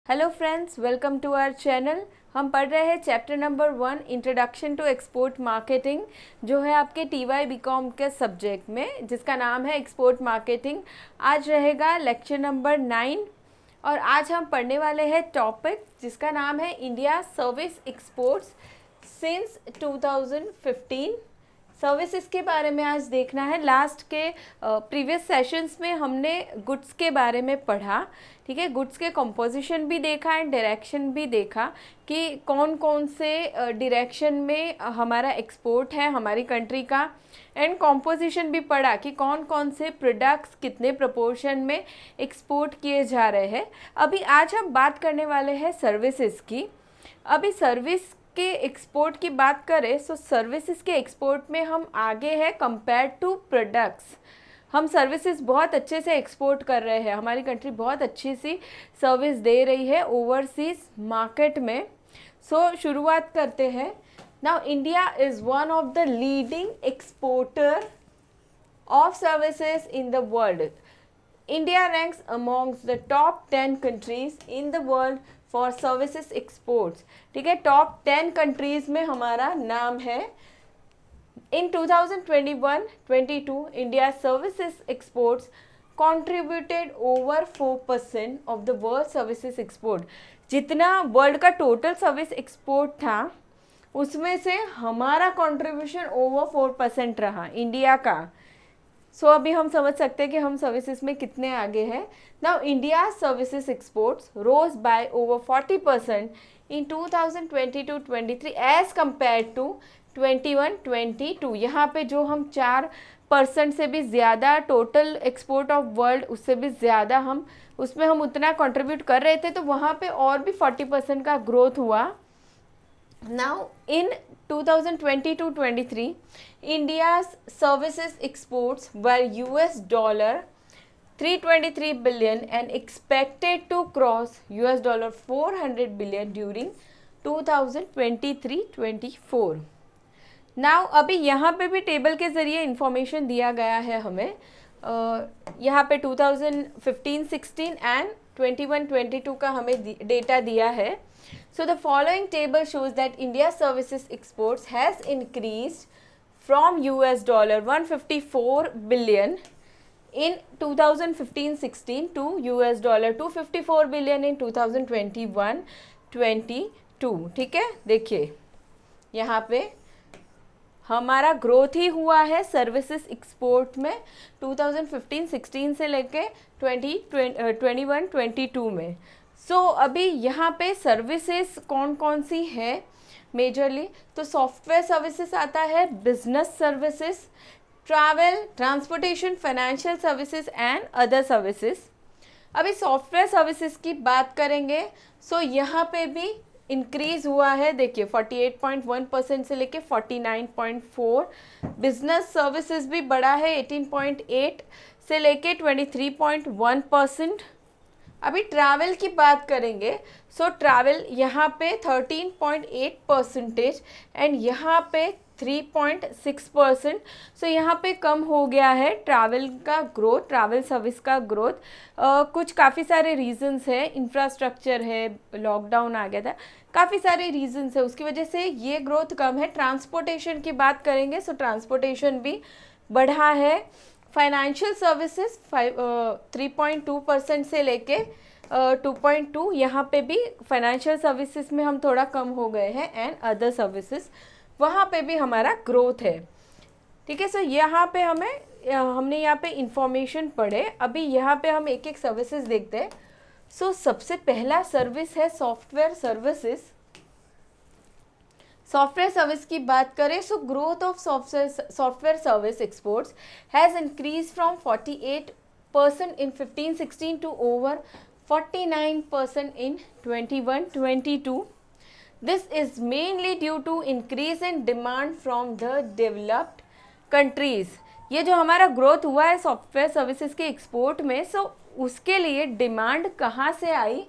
Hello friends, welcome to our channel. हम पढ़ रहे हैं chapter number 1 introduction to export marketing, जो है आपके TY BCom के सब्जेक्ट में, जिसका नाम है एक्सपोर्ट मार्केटिंग। आज रहेगा लेक्चर नंबर 9 और आज हम पढ़ने वाले हैं टॉपिक जिसका नाम है India service exports since 2015। Services के बारे में आज देखना है। लास्ट के प्रीवियस सेशंस में हमने गुड्स के बारे में पढ़ा, ठीक है। गुड्स के कंपोजिशन भी देखा एंड डायरेक्शन भी देखा कि कौन कौन से डायरेक्शन में हमारा एक्सपोर्ट है हमारी कंट्री का, एंड कंपोजिशन भी पढ़ा कि कौन कौन से प्रोडक्ट्स कितने प्रोपोर्शन में एक्सपोर्ट किए जा रहे हैं। अभी आज हम बात करने वाले हैं सर्विसेज की। अभी सर्विस के एक्सपोर्ट की बात करें तो सर्विसेज के एक्सपोर्ट में हम आगे हैं कंपेयर टू प्रोडक्ट्स। हम सर्विसेज बहुत अच्छे से एक्सपोर्ट कर रहे हैं, हमारी कंट्री बहुत अच्छी सी सर्विस दे रही है ओवरसीज मार्केट में। शुरुआत करते हैं। Now India is one of the leading exporter of services in the world. India ranks amongst the top 10 countries in the world for services exports. ठीक है, टॉप 10 कंट्रीज में हमारा नाम है। In 2021-22, India services exports contributed over 4% of the world services export. जितना world का total service export था उसमें से हमारा कंट्रीब्यूशन ओवर 4% रहा इंडिया का। अभी हम समझ सकते हैं कि हम सर्विसेज में कितने आगे हैं। Now India services exports rose by over 40% in 2022-23 as compare to 21-22। यहाँ पे जो हम 4% से भी ज़्यादा टोटल एक्सपोर्ट ऑफ वर्ल्ड, उससे भी ज़्यादा हम उसमें हम उतना कंट्रीब्यूट कर रहे थे, तो वहाँ पे और भी 40% का ग्रोथ हुआ। Now in 2022-23, India's services exports were $323 billion and expected to cross $400 billion during 2023-24. Now अभी यहाँ पे भी टेबल के ज़रिए इंफॉर्मेशन दिया गया है हमें। यहाँ पे 2015-16 एंड 21-22 का हमें डेटा दिया है। So the following table shows that India services exports has increased from $154 billion in 2015-16 to $254 billion in 2021-22। ठीक है, देखिए यहाँ पे हमारा ग्रोथ ही हुआ है सर्विसेज एक्सपोर्ट में 2015-16 से लेके 2021-22 में। अभी यहाँ पे सर्विसेज कौन कौन सी है मेजरली, तो सॉफ्टवेयर सर्विसेज आता है, business services, travel, transportation, financial services and other services. अभी सॉफ्टवेयर सर्विसेज की बात करेंगे यहाँ पे भी इंक्रीज हुआ है, देखिए 48.1% से लेके 49.4। बिजनेस सर्विसेज भी बढ़ा है 18.8 से लेके 23.1%। अभी ट्रैवल की बात करेंगे ट्रैवल यहाँ पे 13.8% एंड यहाँ पे 3.6%। यहाँ पे कम हो गया है ट्रैवल का ग्रोथ, ट्रैवल सर्विस का ग्रोथ। कुछ काफ़ी सारे रीजंस है, इंफ्रास्ट्रक्चर है, लॉकडाउन आ गया था, काफ़ी सारे रीजंस है, उसकी वजह से ये ग्रोथ कम है। ट्रांसपोर्टेशन की बात करेंगे ट्रांसपोर्टेशन भी बढ़ा है। फाइनेंशियल सर्विसेज 3.2% से लेके 2.2, यहाँ पे भी फाइनेंशियल सर्विसेज में हम थोड़ा कम हो गए हैं एंड अदर सर्विसेज वहाँ पे भी हमारा ग्रोथ है। ठीक है, यहाँ पे हमने यहाँ पे इंफॉर्मेशन पढ़े। अभी यहाँ पे हम एक एक सर्विसेज देखते हैं। सबसे पहला सर्विस है सॉफ्टवेयर सर्विसेज। सॉफ्टवेयर सर्विस की बात करें growth of software service exports has increase from 48% in 15-16 to over 49% in 21-22. This is mainly due to increase in demand from the developed countries. ये जो हमारा ग्रोथ हुआ है सॉफ्टवेयर सर्विसेज के export में उसके लिए डिमांड कहाँ से आई,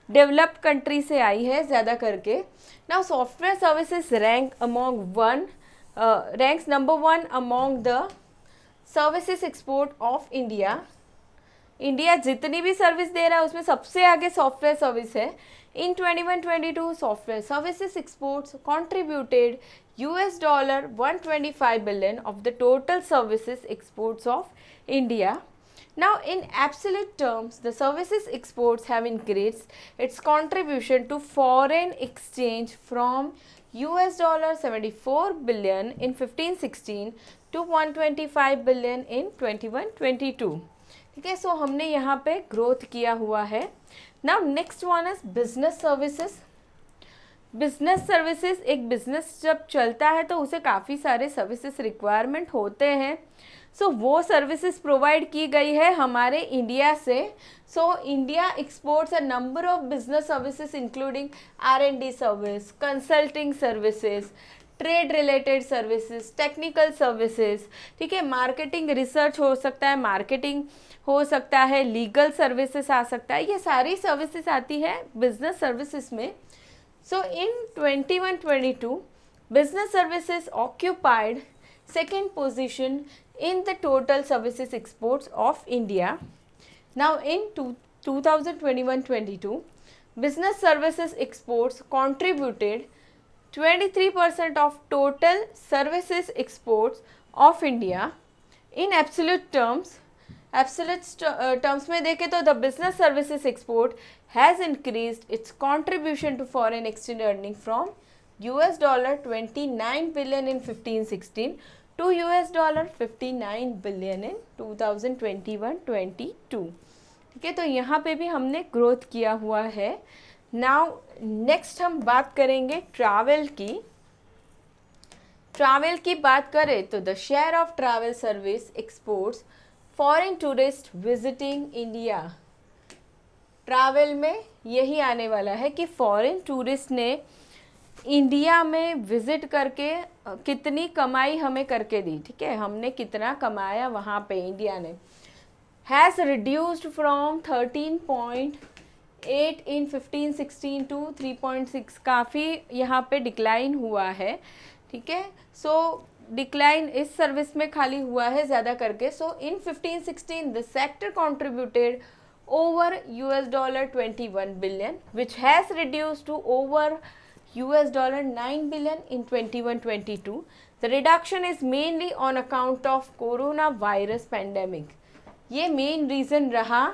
डेवलप्ड कंट्री से आई है ज़्यादा करके। Now software services ranks number 1 among the services export of India India जितनी भी सर्विस दे रहा है उसमें सबसे आगे सॉफ्टवेयर सर्विस है। इन 21-22 software services exports contributed $125 billion of the total services exports of India. Now in absolute terms, the services exports have increased its contribution to foreign exchange from $74 billion in 15-16 to $125 billion in 21-22. ठीक है, सो हमने यहाँ पे growth किया हुआ है। Now next one is business services. Business services, एक business जब चलता है तो उसे काफ़ी सारे सर्विसेज रिक्वायरमेंट होते हैं। सो वो सर्विसेज प्रोवाइड की गई है हमारे इंडिया से। So India exports a number of business services including R&D service, consulting services, trade related services, technical services, ठीक है, मार्केटिंग रिसर्च हो सकता है, मार्केटिंग हो सकता है, लीगल सर्विसेज आ सकता है, ये सारी सर्विसेज आती है बिजनेस सर्विसेज में। सो इन 21-22 business services occupied second position in the total services exports of India. Now in 2021-22, business services exports contributed 23% of total services exports of India. In absolute terms में देखें तो the business services export has increased its contribution to foreign exchange earning from $29 billion in 15-16 to $59 billion in 2021-22. ठीक है, तो यहाँ पे भी हमने ग्रोथ किया हुआ है। नाउ नेक्स्ट हम बात करेंगे ट्रैवल की। ट्रैवल की बात करें तो the share of travel service exports foreign tourist visiting India. Travel में यही आने वाला है कि फॉरेन टूरिस्ट ने इंडिया में विजिट करके कितनी कमाई हमें करके दी। ठीक है, हमने कितना कमाया वहाँ पे इंडिया ने। Has reduced from 13.8 in 15-16 to 3.6, काफ़ी यहाँ पे डिक्लाइन हुआ है। ठीक है, सो डिक्लाइन इस सर्विस में खाली हुआ है ज़्यादा करके। सो इन 15-16 the sector contributed over $21 billion, which has reduced to over $9 billion in 21-22. The reduction is mainly on account of coronavirus pandemic. ये मेन रीज़न रहा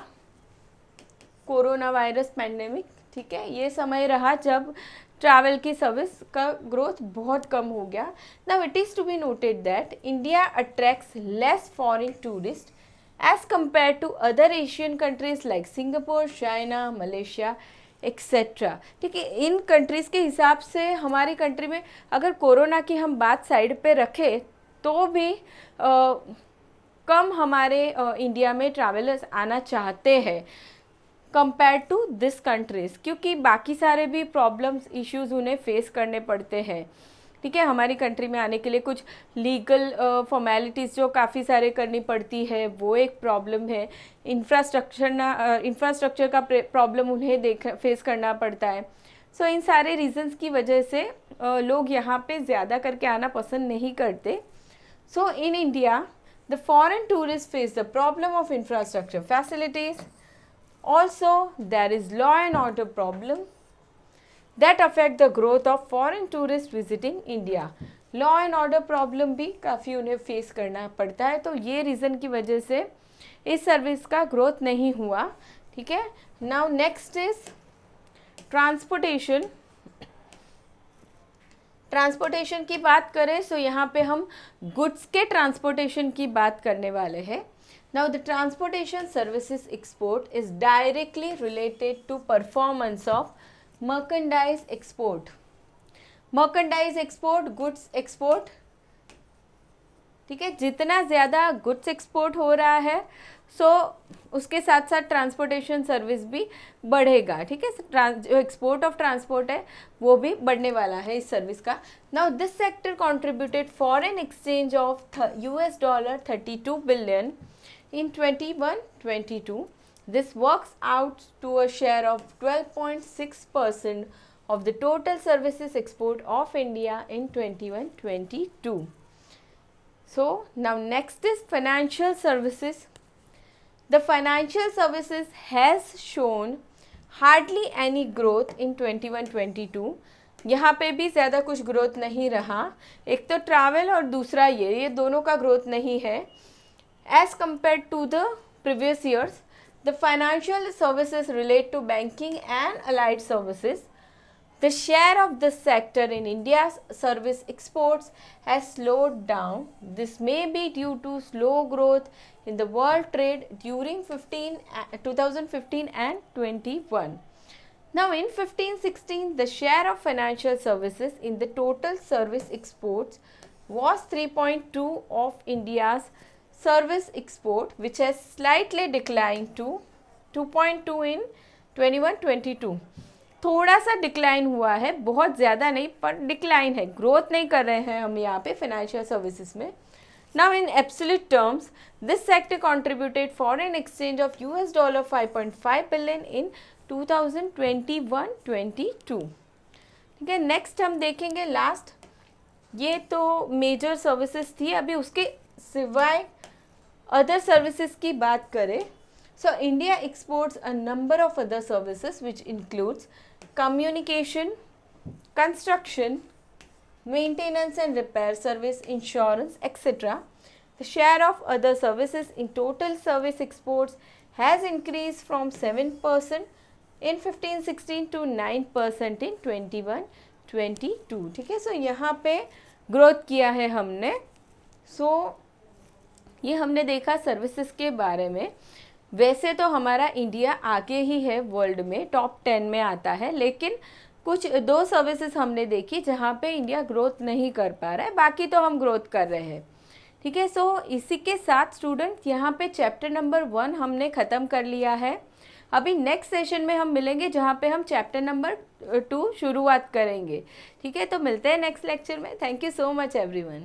कोरोना वायरस पैंडेमिक। ठीक है, ये समय रहा जब ट्रैवल की सर्विस का ग्रोथ बहुत कम हो गया। Now it is to be noted that India attracts less foreign tourist as compared to other Asian countries like Singapore, China, Malaysia, etc. ठीक है, इन कंट्रीज़ के हिसाब से हमारी कंट्री में अगर कोरोना की हम बात साइड पे रखें तो भी कम हमारे इंडिया में ट्रैवलर्स आना चाहते हैं कंपेयर टू दिस कंट्रीज़, क्योंकि बाकी सारे भी प्रॉब्लम्स इश्यूज़ उन्हें फेस करने पड़ते हैं। ठीक है, हमारी कंट्री में आने के लिए कुछ लीगल फॉर्मेलिटीज़ जो काफ़ी सारे करनी पड़ती है, वो एक प्रॉब्लम है। इंफ्रास्ट्रक्चर का प्रॉब्लम उन्हें फेस करना पड़ता है। सो इन सारे रीजंस की वजह से लोग यहाँ पे ज़्यादा करके आना पसंद नहीं करते। So in India the foreign tourist face the problem of infrastructure facilities, also there is law and order problem that affect the growth of foreign tourists visiting India. Law and order problem भी काफ़ी उन्हें face करना पड़ता है। तो ये reason की वजह से इस सर्विस का ग्रोथ नहीं हुआ। ठीक है, now next is transportation. Transportation की बात करें सो यहाँ पे हम गुड्स के ट्रांसपोर्टेशन की बात करने वाले हैं। Now the transportation services export is directly related to performance of merchandise export. Merchandise export, goods export. ठीक है, जितना ज़्यादा गुड्स एक्सपोर्ट हो रहा है सो उसके साथ साथ ट्रांसपोर्टेशन सर्विस भी बढ़ेगा। ठीक है, जो एक्सपोर्ट ऑफ ट्रांसपोर्ट है वो भी बढ़ने वाला है इस सर्विस का। Now this sector contributed foreign exchange of $32 billion in 21-22. This works out to a share of 12.6% of the total services export of India in 21-22. So now next is financial services. The financial services has shown hardly any growth in 21-22। यहाँ पे भी ज़्यादा कुछ growth नहीं रहा। एक तो travel और दूसरा ये दोनों का ग्रोथ नहीं है। As compare to the previous years, the financial services relate to banking and allied services. The share of this sector in India's service exports has slowed down. This may be due to slow growth in the world trade during 2015 and 21. Now in 15-16, the share of financial services in the total service exports was 3.2 of India's service export, which has slightly declined to 2.2 in 21-22. थोड़ा सा decline हुआ है, बहुत ज़्यादा नहीं पर decline है, growth नहीं कर रहे हैं हम यहाँ पे फाइनेंशियल सर्विसेज में. Now in absolute terms this sector contributed foreign exchange of $5.5 billion in 2021-22. ठीक है, नेक्स्ट हम देखेंगे लास्ट. ये तो मेजर सर्विसेज थी. अभी उसके सिवाय अदर सर्विसेज की बात करें, so India exports a number of other services which includes communication, construction, maintenance and repair service, insurance, etc. The share of other services in total service exports has increased from 7% in 15-16 to 9% in 21-22. ठीक है, सो यहाँ पे growth किया है हमने. सो ये हमने देखा सर्विसेज के बारे में. वैसे तो हमारा इंडिया आगे ही है वर्ल्ड में, टॉप 10 में आता है, लेकिन कुछ दो सर्विसेज हमने देखी जहाँ पे इंडिया ग्रोथ नहीं कर पा रहा है, बाकी तो हम ग्रोथ कर रहे हैं. ठीक है, सो इसी के साथ स्टूडेंट यहाँ पे चैप्टर नंबर 1 हमने ख़त्म कर लिया है. अभी नेक्स्ट सेशन में हम मिलेंगे जहाँ पे हम चैप्टर नंबर 2 शुरुआत करेंगे. ठीक है, तो मिलते हैं नेक्स्ट लेक्चर में. Thank you so much everyone.